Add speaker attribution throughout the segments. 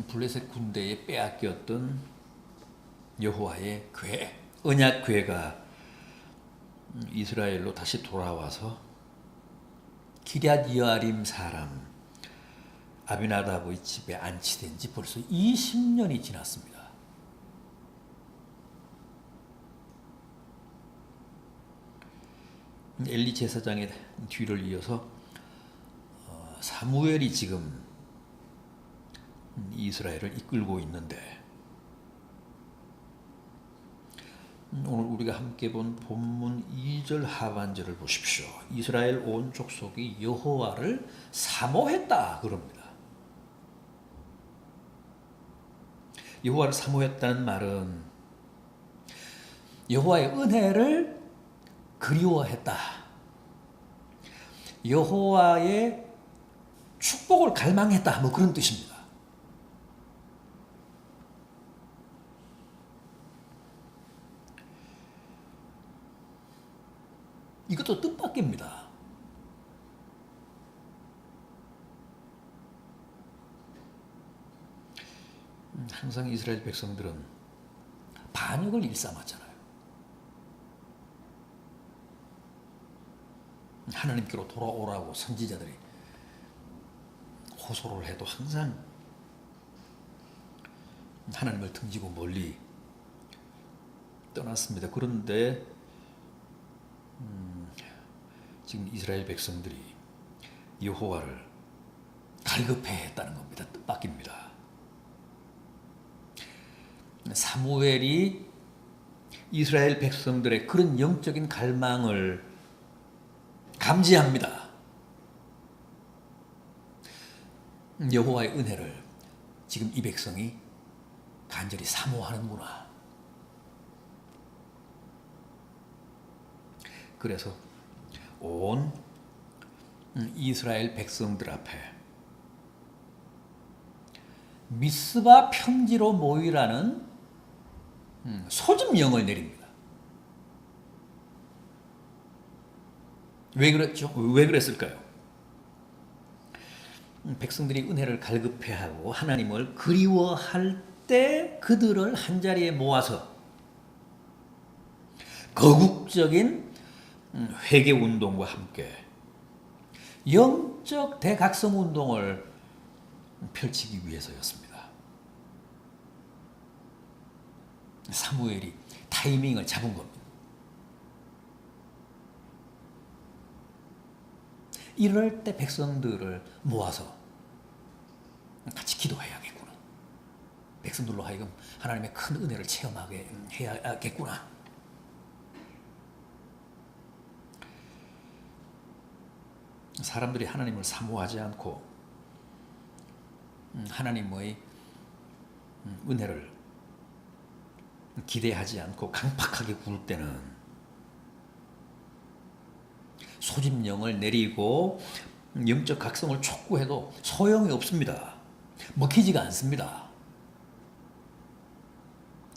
Speaker 1: 블레셋 군대에 빼앗겼던 여호와의 궤, 언약 궤가 이스라엘로 다시 돌아와서 기럇 여아림 사람 아비나답의 집에 안치된 지 벌써 20년이 지났습니다. 엘리 제사장의 뒤를 이어서 사무엘이 지금 이스라엘을 이끌고 있는데, 오늘 우리가 함께 본 본문 2절 하반절을 보십시오. 이스라엘 온 족속이 여호와를 사모했다 그럽니다. 여호와를 사모했다는 말은 여호와의 은혜를 그리워했다, 여호와의 축복을 갈망했다, 뭐 그런 뜻입니다. 이것도 뜻밖입니다. 항상 이스라엘 백성들은 반역을 일삼았잖아요. 하나님께로 돌아오라고 선지자들이 호소를 해도 항상 하나님을 등지고 멀리 떠났습니다. 그런데 지금 이스라엘 백성들이 여호와를 갈급해했다는 겁니다. 뜻밖입니다. 사무엘이 이스라엘 백성들의 그런 영적인 갈망을 감지합니다. 여호와의 은혜를 지금 이 백성이 간절히 사모하는구나. 그래서 온 이스라엘 백성들 앞에 미스바 평지로 모이라는 소집령을 내립니다. 왜 그랬죠? 왜 그랬을까요? 백성들이 은혜를 갈급해하고 하나님을 그리워할 때 그들을 한자리에 모아서 거국적인 회개운동과 함께 영적 대각성운동을 펼치기 위해서였습니다. 사무엘이 타이밍을 잡은 겁니다. 이럴 때 백성들을 모아서 같이 기도해야겠구나. 백성들로 하여금 하나님의 큰 은혜를 체험하게 해야겠구나. 사람들이 하나님을 사모하지 않고 하나님의 은혜를 기대하지 않고 강팍하게 굴 때는 소집령을 내리고 영적 각성을 촉구해도 소용이 없습니다. 먹히지가 않습니다.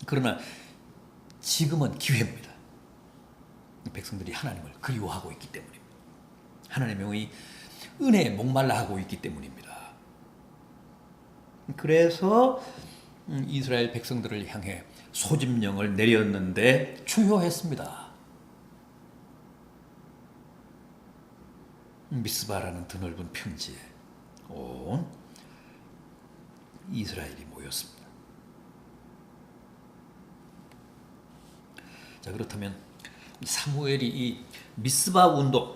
Speaker 1: 그러나 지금은 기회입니다. 백성들이 하나님을 그리워하고 있기 때문입니다. 하나님의 은혜에 목말라 하고 있기 때문입니다. 그래서 이스라엘 백성들을 향해 소집령을 내렸는데 주효했습니다. 미스바라는 드넓은 평지에 온 이스라엘이 모였습니다. 자, 그렇다면 사무엘이 이 미스바 운동,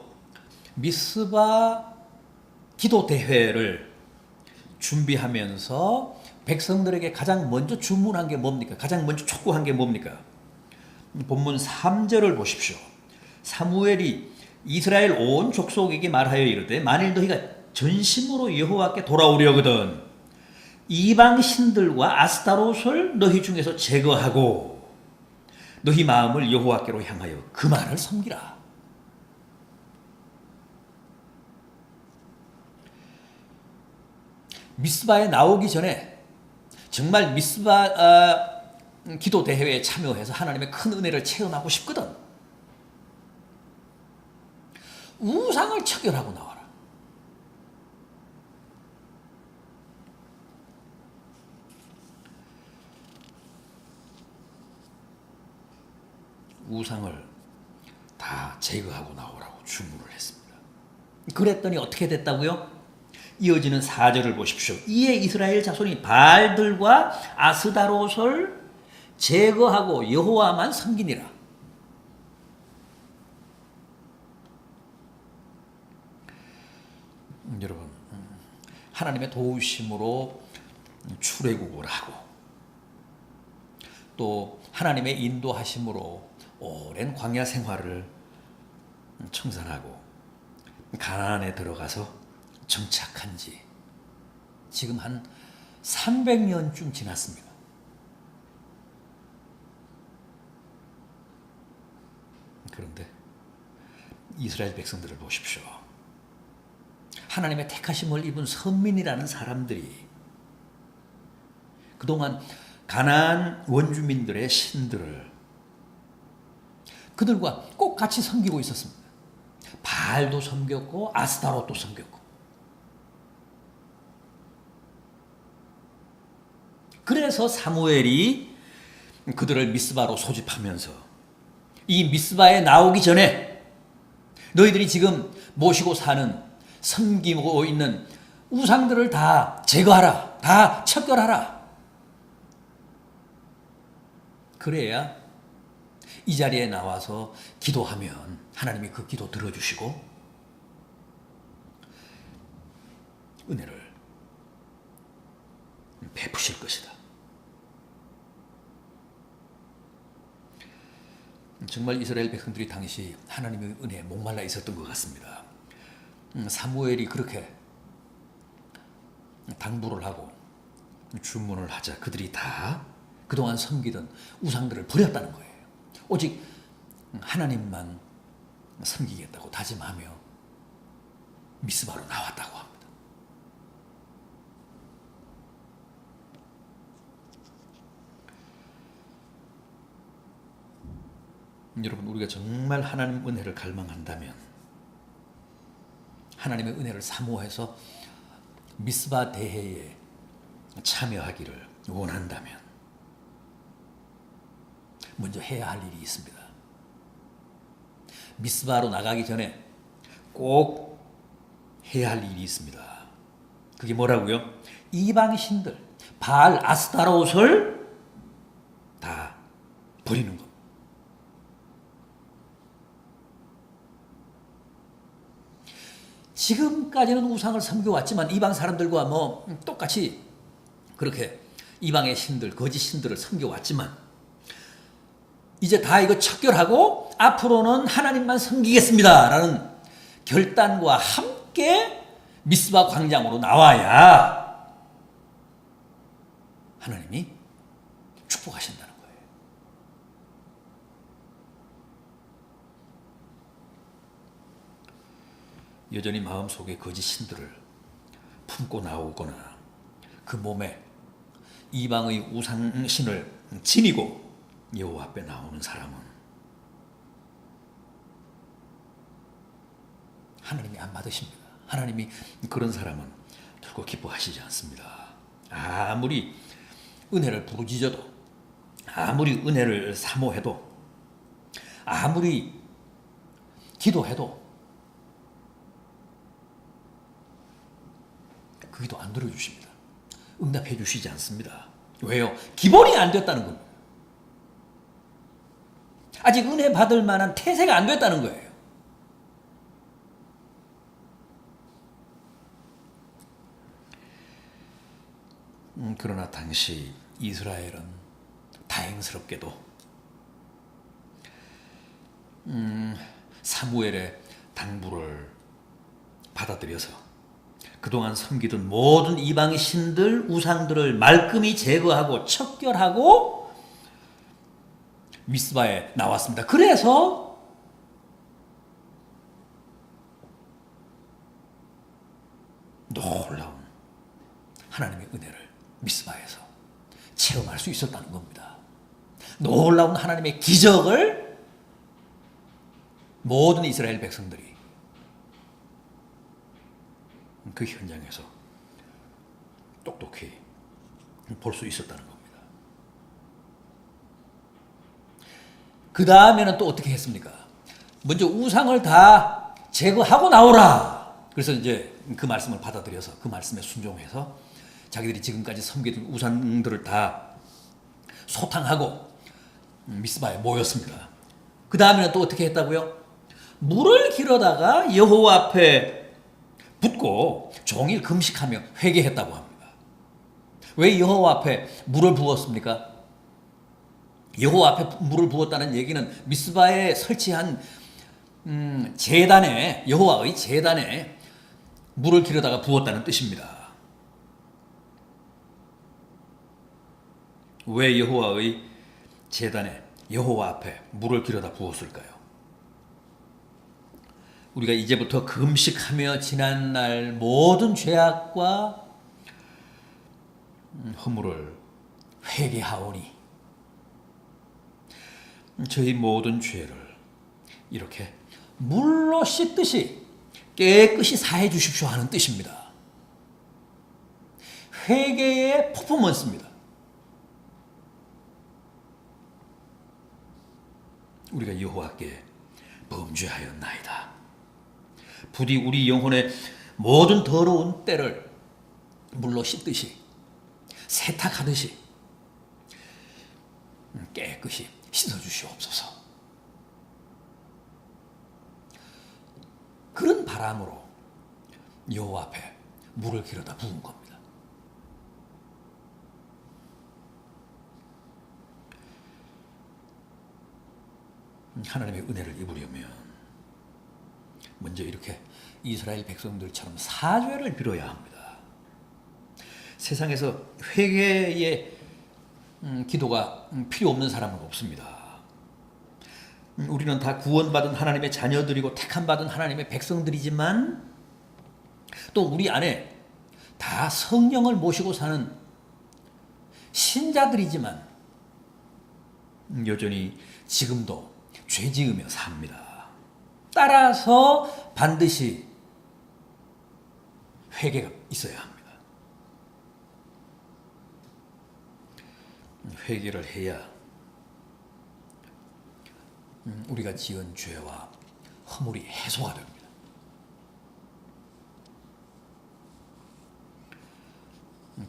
Speaker 1: 미스바 기도 대회를 준비하면서 백성들에게 가장 먼저 주문한 게 뭡니까? 가장 먼저 촉구한 게 뭡니까? 본문 3절을 보십시오. 사무엘이 이스라엘 온 족속에게 말하여 이르되 만일 너희가 전심으로 여호와께 돌아오려거든 이방 신들과 아스타롯을 너희 중에서 제거하고 너희 마음을 여호와께로 향하여 그만을 섬기라. 미스바에 나오기 전에 정말 미스바 기도 대회에 참여해서 하나님의 큰 은혜를 체험하고 싶거든. 우상을 처결하고 나와라. 우상을 다 제거하고 나오라고 주문을 했습니다. 그랬더니 어떻게 됐다고요? 이어지는 4절을 보십시오. 이에 이스라엘 자손이 바알들과 아스다롯을 제거하고 여호와만 섬기니라. 여러분, 하나님의 도우심으로 출애굽을 하고 또 하나님의 인도하심으로 오랜 광야 생활을 청산하고 가나안에 들어가서 정착한 지 지금 한 300년쯤 지났습니다. 그런데 이스라엘 백성들을 보십시오. 하나님의 택하심을 입은 선민이라는 사람들이 그동안 가나안 원주민들의 신들을 그들과 꼭 같이 섬기고 있었습니다. 바알도 섬겼고 아스타롯도 섬겼고. 그래서 사무엘이 그들을 미스바로 소집하면서 이 미스바에 나오기 전에 너희들이 지금 모시고 사는 섬기고 있는 우상들을 다 제거하라. 다 척결하라. 그래야 이 자리에 나와서 기도하면 하나님이 그 기도 들어주시고 은혜를 베푸실 것이다. 정말 이스라엘 백성들이 당시 하나님의 은혜에 목말라 있었던 것 같습니다. 사무엘이 그렇게 당부를 하고 주문을 하자 그들이 다 그동안 섬기던 우상들을 버렸다는 거예요. 오직 하나님만 섬기겠다고 다짐하며 미스바로 나왔다고 합니다. 여러분, 우리가 정말 하나님 은혜를 갈망한다면, 하나님의 은혜를 사모해서 미스바 대회에 참여하기를 원한다면 먼저 해야 할 일이 있습니다. 미스바로 나가기 전에 꼭 해야 할 일이 있습니다. 그게 뭐라고요? 이방신들, 바알 아스타롯을 다 버리는 것. 지금까지는 우상을 섬겨왔지만 이방 사람들과 똑같이 그렇게 이방의 신들, 거짓 신들을 섬겨왔지만 이제 다 이거 척결하고 앞으로는 하나님만 섬기겠습니다 라는 결단과 함께 미스바 광장으로 나와야 하나님이 축복하신다는 거예요. 여전히 마음속에 거짓 신들을 품고 나오거나 그 몸에 이방의 우상신을 지니고 여호와 앞에 나오는 사람은 하나님이 안 받으십니다. 하나님이 그런 사람은 결코 기뻐하시지 않습니다. 아무리 은혜를 부르짖어도, 아무리 은혜를 사모해도, 아무리 기도해도 그 기도 안 들어주십니다. 응답해 주시지 않습니다. 왜요? 기본이 안 됐다는 겁니다. 아직 은혜 받을 만한 태세가 안 됐다는 거예요. 그러나 당시 이스라엘은 다행스럽게도 사무엘의 당부를 받아들여서 그동안 섬기던 모든 이방의 신들, 우상들을 말끔히 제거하고 척결하고 미스바에 나왔습니다. 그래서 놀라운 하나님의 은혜를 미스바에서 체험할 수 있었다는 겁니다. 놀라운 하나님의 기적을 모든 이스라엘 백성들이 그 현장에서 똑똑히 볼 수 있었다는 겁니다. 그 다음에는 또 어떻게 했습니까? 먼저 우상을 다 제거하고 나오라. 그래서 이제 그 말씀을 받아들여서 그 말씀에 순종해서 자기들이 지금까지 섬기던 우상들을 다 소탕하고 미스바에 모였습니다. 그 다음에는 또 어떻게 했다고요? 물을 길어다가 여호와 앞에 붓고 종일 금식하며 회개했다고 합니다. 왜 여호와 앞에 물을 부었습니까? 여호와 앞에 물을 부었다는 얘기는 미스바에 설치한 제단에, 여호와의 제단에 물을 길어다가 부었다는 뜻입니다. 왜 여호와의 제단에, 여호와 앞에 물을 길어다 부었을까요? 우리가 이제부터 금식하며 지난날 모든 죄악과 허물을 회개하오니 저희 모든 죄를 이렇게 물로 씻듯이 깨끗이 사해 주십시오 하는 뜻입니다. 회개의 퍼포먼스입니다. 우리가 여호와께 범죄하였나이다. 부디 우리 영혼의 모든 더러운 때를 물로 씻듯이 세탁하듯이 깨끗이 씻어주시옵소서. 그런 바람으로 여호와 앞에 물을 길어다 부은 겁니다. 하나님의 은혜를 입으려면 먼저 이렇게 이스라엘 백성들처럼 사죄를 빌어야 합니다. 세상에서 회개의 기도가 필요 없는 사람은 없습니다. 우리는 다 구원받은 하나님의 자녀들이고 택함받은 하나님의 백성들이지만 또 우리 안에 다 성령을 모시고 사는 신자들이지만 여전히 지금도 죄 지으며 삽니다. 따라서 반드시 회개가 있어야 합니다. 회개를 해야 우리가 지은 죄와 허물이 해소가 됩니다.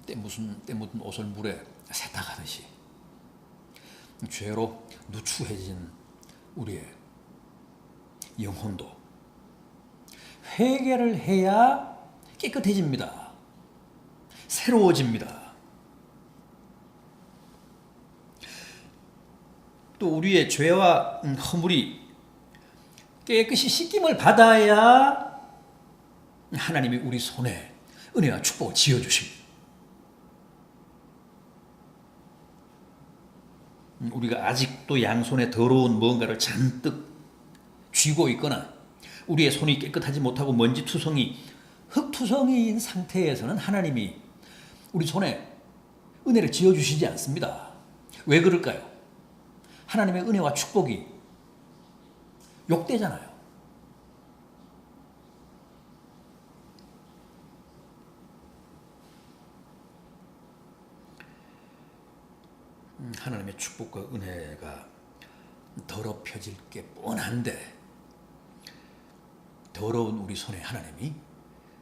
Speaker 1: 때 묻은 옷을 물에 세탁하듯이 죄로 누추해진 우리의 영혼도 회개를 해야 깨끗해집니다. 새로워집니다. 또 우리의 죄와 허물이 깨끗이 씻김을 받아야 하나님이 우리 손에 은혜와 축복을 지어주십니다. 우리가 아직도 양손에 더러운 뭔가를 잔뜩 쥐고 있거나 우리의 손이 깨끗하지 못하고 먼지투성이, 흙투성이인 상태에서는 하나님이 우리 손에 은혜를 지어주시지 않습니다. 왜 그럴까요? 하나님의 은혜와 축복이 욕되잖아요. 하나님의 축복과 은혜가 더럽혀질 게 뻔한데 더러운 우리 손에 하나님이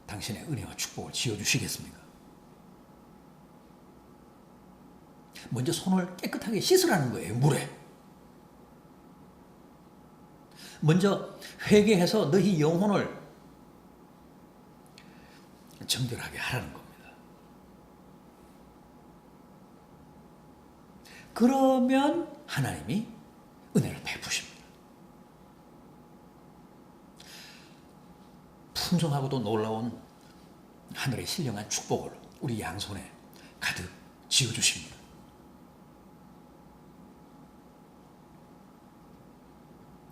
Speaker 1: 당신의 은혜와 축복을 지어주시겠습니까? 먼저 손을 깨끗하게 씻으라는 거예요. 물에. 먼저 회개해서 너희 영혼을 정결하게 하라는 겁니다. 그러면 하나님이 은혜를 베푸십니다. 풍성하고도 놀라운 하늘의 신령한 축복을 우리 양손에 가득 지어주십니다.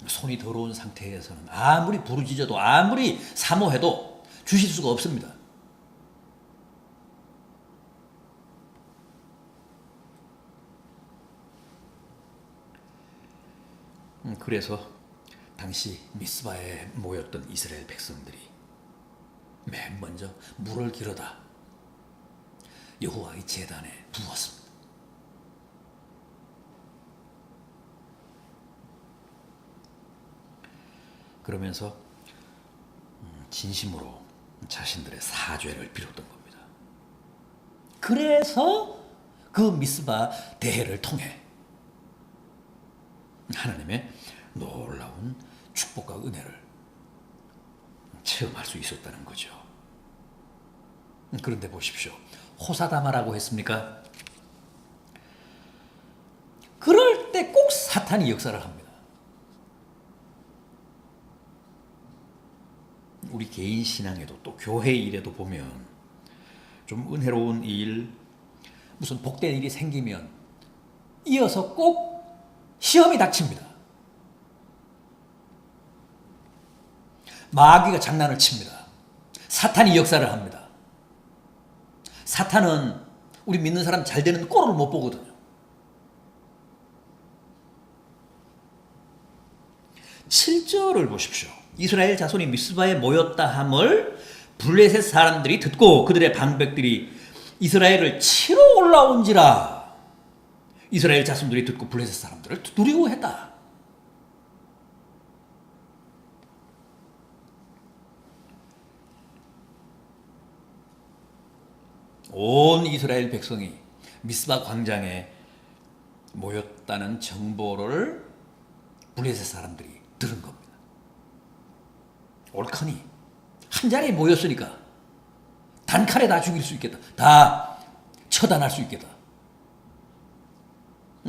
Speaker 1: 손이 더러운 상태에서는 아무리 부르짖어도 아무리 사모해도 주실 수가 없습니다. 그래서 당시 미스바에 모였던 이스라엘 백성들이 맨 먼저 물을 길어다 여호와의 제단에 부었습니다. 그러면서 진심으로 자신들의 사죄를 빌었던 겁니다. 그래서 그 미스바 대회를 통해 하나님의 놀라운 축복과 은혜를 체험할 수 있었다는 거죠. 그런데 보십시오. 호사다마라고 했습니까? 그럴 때 꼭 사탄이 역사를 합니다. 우리 개인 신앙에도 또 교회 일에도 보면 좀 은혜로운 일, 무슨 복된 일이 생기면 이어서 꼭 시험이 닥칩니다. 마귀가 장난을 칩니다. 사탄이 역사를 합니다. 사탄은 우리 믿는 사람 잘 되는 꼴을 못 보거든요. 7절을 보십시오. 이스라엘 자손이 미스바에 모였다 함을 블레셋 사람들이 듣고 그들의 방백들이 이스라엘을 치러 올라온지라. 이스라엘 자손들이 듣고 블레셋 사람들을 두려워했다. 온 이스라엘 백성이 미스바 광장에 모였다는 정보를 블레셋 사람들이 들은 겁니다. 옳거니 한 자리에 모였으니까 단칼에 다 죽일 수 있겠다. 다 처단할 수 있겠다.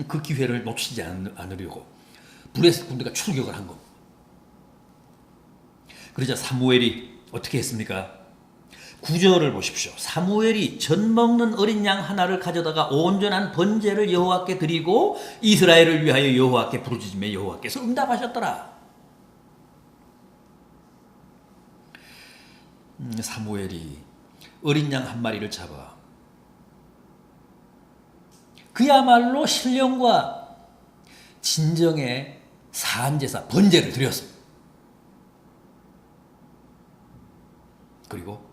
Speaker 1: 그 기회를 놓치지 않으려고 블레셋 군대가 출격을 한 겁니다. 그러자 사무엘이 어떻게 했습니까? 9절을 보십시오. 사무엘이 젖 먹는 어린 양 하나를 가져다가 온전한 번제를 여호와께 드리고 이스라엘을 위하여 여호와께 부르짖으며 여호와께서 응답하셨더라. 사무엘이 어린 양 한 마리를 잡아 그야말로 신령과 진정의 사한제사 번제를 드렸습니다. 그리고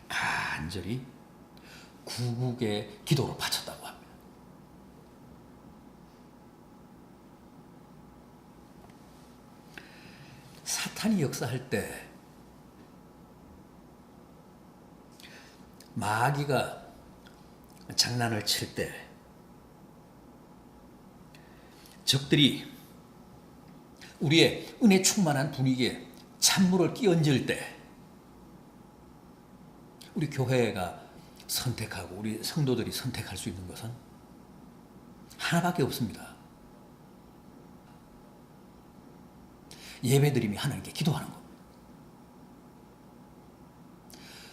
Speaker 1: 간절히 구국의 기도로 바쳤다고 합니다. 사탄이 역사할 때 마귀가 장난을 칠 때 적들이 우리의 은혜 충만한 분위기에 찬물을 끼얹을 때 우리 교회가 선택하고 우리 성도들이 선택할 수 있는 것은 하나밖에 없습니다. 예배드림이 하나님께 기도하는 겁니다.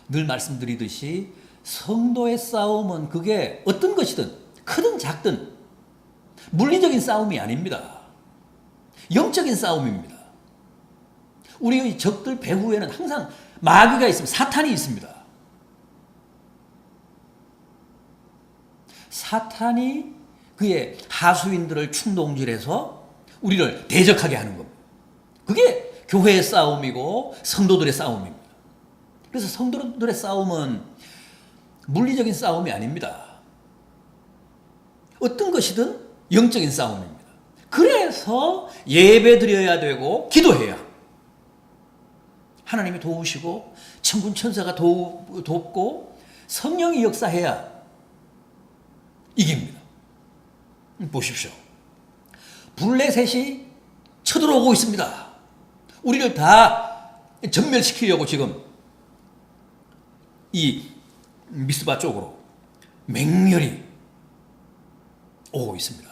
Speaker 1: 늘 말씀드리듯이 성도의 싸움은 그게 어떤 것이든 크든 작든 물리적인 싸움이 아닙니다. 영적인 싸움입니다. 우리의 적들 배후에는 항상 마귀가 있습니다. 사탄이 있습니다. 사탄이 그의 하수인들을 충동질해서 우리를 대적하게 하는 겁니다. 그게 교회의 싸움이고 성도들의 싸움입니다. 그래서 성도들의 싸움은 물리적인 싸움이 아닙니다. 어떤 것이든 영적인 싸움입니다. 그래서 예배 드려야 되고 기도해야 하나님이 도우시고 천군 천사가 돕고 성령이 역사해야 이깁니다. 보십시오. 블레셋이 쳐들어오고 있습니다. 우리를 다 전멸시키려고 지금 이 미스바 쪽으로 맹렬히 오고 있습니다.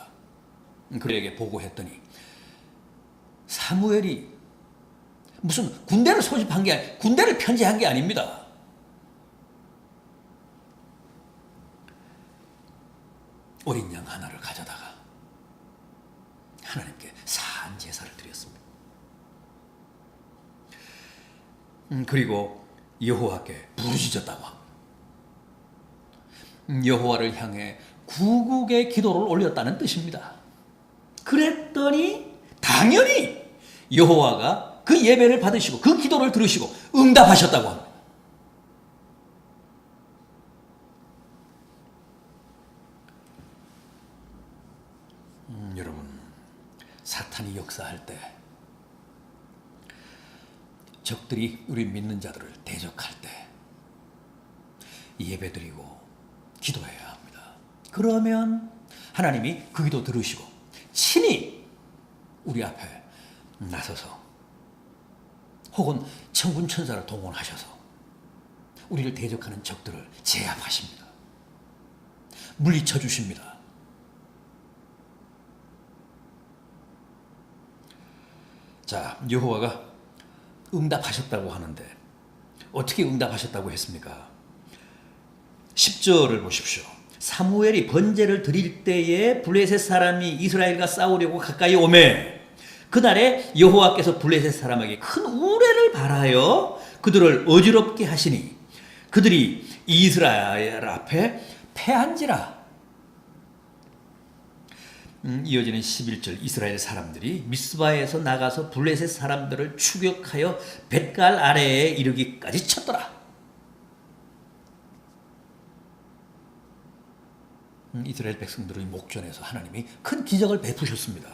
Speaker 1: 그에게 보고했더니 사무엘이 무슨 군대를 소집한 게 아니라 군대를 편제한 게 아닙니다. 어린 양 하나를 가져다가 하나님께 사한 제사를 드렸습니다. 그리고 여호와께 부르짖었다고 합니다. 여호와를 향해 구국의 기도를 올렸다는 뜻입니다. 그랬더니 당연히 여호와가 그 예배를 받으시고 그 기도를 들으시고 응답하셨다고 합니다. 여러분, 사탄이 역사할 때 적들이 우리 믿는 자들을 대적할 때 예배드리고 기도해야 합니다. 그러면 하나님이 그 기도 들으시고 친히 우리 앞에 나서서 혹은 천군 천사를 동원하셔서 우리를 대적하는 적들을 제압하십니다. 물리쳐 주십니다. 자, 여호와가 응답하셨다고 하는데 어떻게 응답하셨다고 했습니까? 10절을 보십시오. 사무엘이 번제를 드릴 때에 블레셋 사람이 이스라엘과 싸우려고 가까이 오매 그날에 여호와께서 블레셋 사람에게 큰 우레를 발하여 그들을 어지럽게 하시니 그들이 이스라엘 앞에 패한지라. 이어지는 11절 이스라엘 사람들이 미스바에서 나가서 블레셋 사람들을 추격하여 벳갈 아래에 이르기까지 쳤더라. 이스라엘 백성들의 목전에서 하나님이 큰 기적을 베푸셨습니다.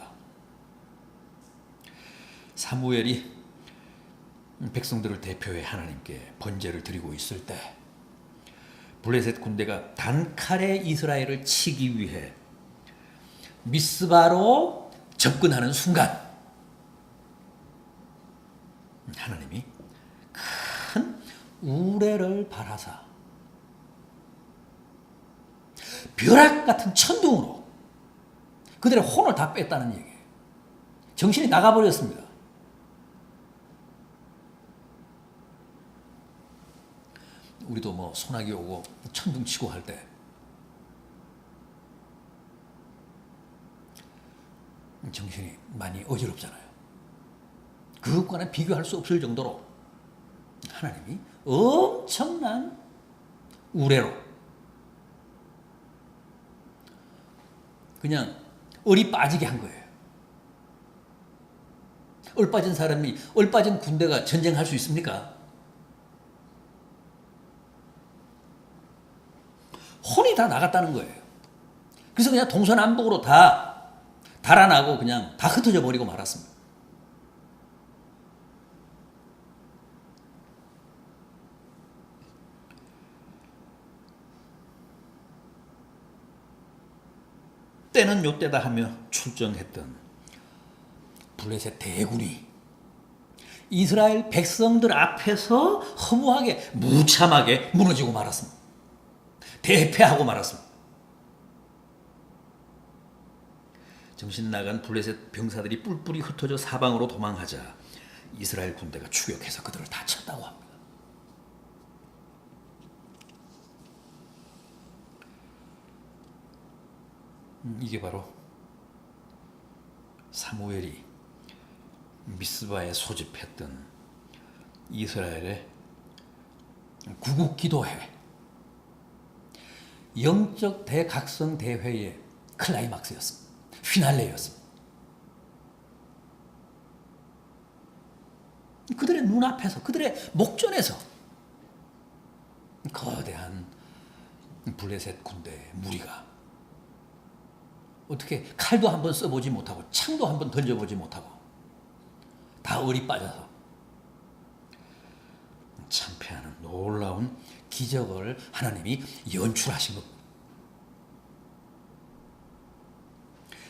Speaker 1: 사무엘이 백성들을 대표해 하나님께 번제를 드리고 있을 때 블레셋 군대가 단칼에 이스라엘을 치기 위해 미스바로 접근하는 순간 하나님이 큰 우레를 발하사 벼락 같은 천둥으로 그들의 혼을 다 뺐다는 얘기예요. 정신이 나가버렸습니다. 우리도 뭐 소나기 오고 천둥 치고 할 때 정신이 많이 어지럽잖아요. 그것과는 비교할 수 없을 정도로 하나님이 엄청난 우레로 그냥 얼이 빠지게 한 거예요. 얼 빠진 사람이, 얼 빠진 군대가 전쟁할 수 있습니까? 혼이 다 나갔다는 거예요. 그래서 그냥 동서남북으로 다 달아나고 그냥 다 흩어져 버리고 말았습니다. 때는 요때다 하며 출정했던 블레셋 대군이 이스라엘 백성들 앞에서 허무하게 무참하게 무너지고 말았습니다. 대패하고 말았습니다. 정신 나간 블레셋 병사들이 뿔뿔이 흩어져 사방으로 도망하자 이스라엘 군대가 추격해서 그들을 다 쳤다고 합니다. 이게 바로 사무엘이 미스바에 소집했던 이스라엘의 구국기도회, 영적 대각성 대회의 클라이막스였습니다. 피날레였습니다. 그들의 눈앞에서, 그들의 목전에서 거대한 블레셋 군대의 무리가 어떻게 칼도 한번 써보지 못하고 창도 한번 던져보지 못하고 다 얼이 빠져서 참패하는 놀라운 기적을 하나님이 연출하신 것.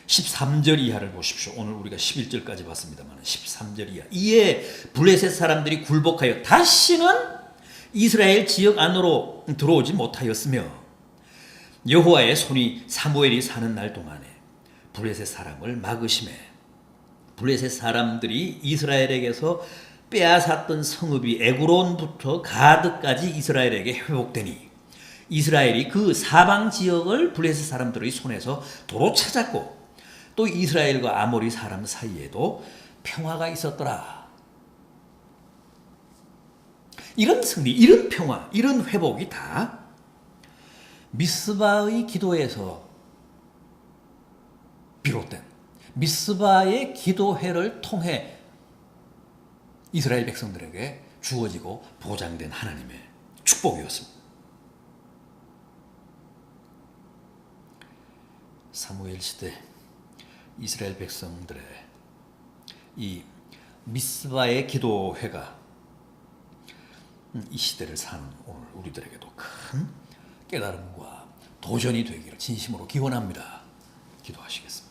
Speaker 1: 13절 이하를 보십시오. 오늘 우리가 11절까지 봤습니다만 13절 이하. 이에 블레셋 사람들이 굴복하여 다시는 이스라엘 지역 안으로 들어오지 못하였으며 여호와의 손이 사무엘이 사는 날 동안에 블레셋 사람을 막으심에 블레셋 사람들이 이스라엘에게서 빼앗았던 성읍이 에그론부터 가드까지 이스라엘에게 회복되니 이스라엘이 그 사방 지역을 블레셋 사람들의 손에서 도로 찾았고 또 이스라엘과 아모리 사람 사이에도 평화가 있었더라. 이런 승리, 이런 평화, 이런 회복이 다 미스바의 기도에서 비롯된 미스바의 기도회를 통해 이스라엘 백성들에게 주어지고 보장된 하나님의 축복이었습니다. 사무엘 시대 이스라엘 백성들의 이 미스바의 기도회가 이 시대를 사는 오늘 우리들에게도 큰 깨달음과 도전이 되기를 진심으로 기원합니다. 기도하시겠습니다.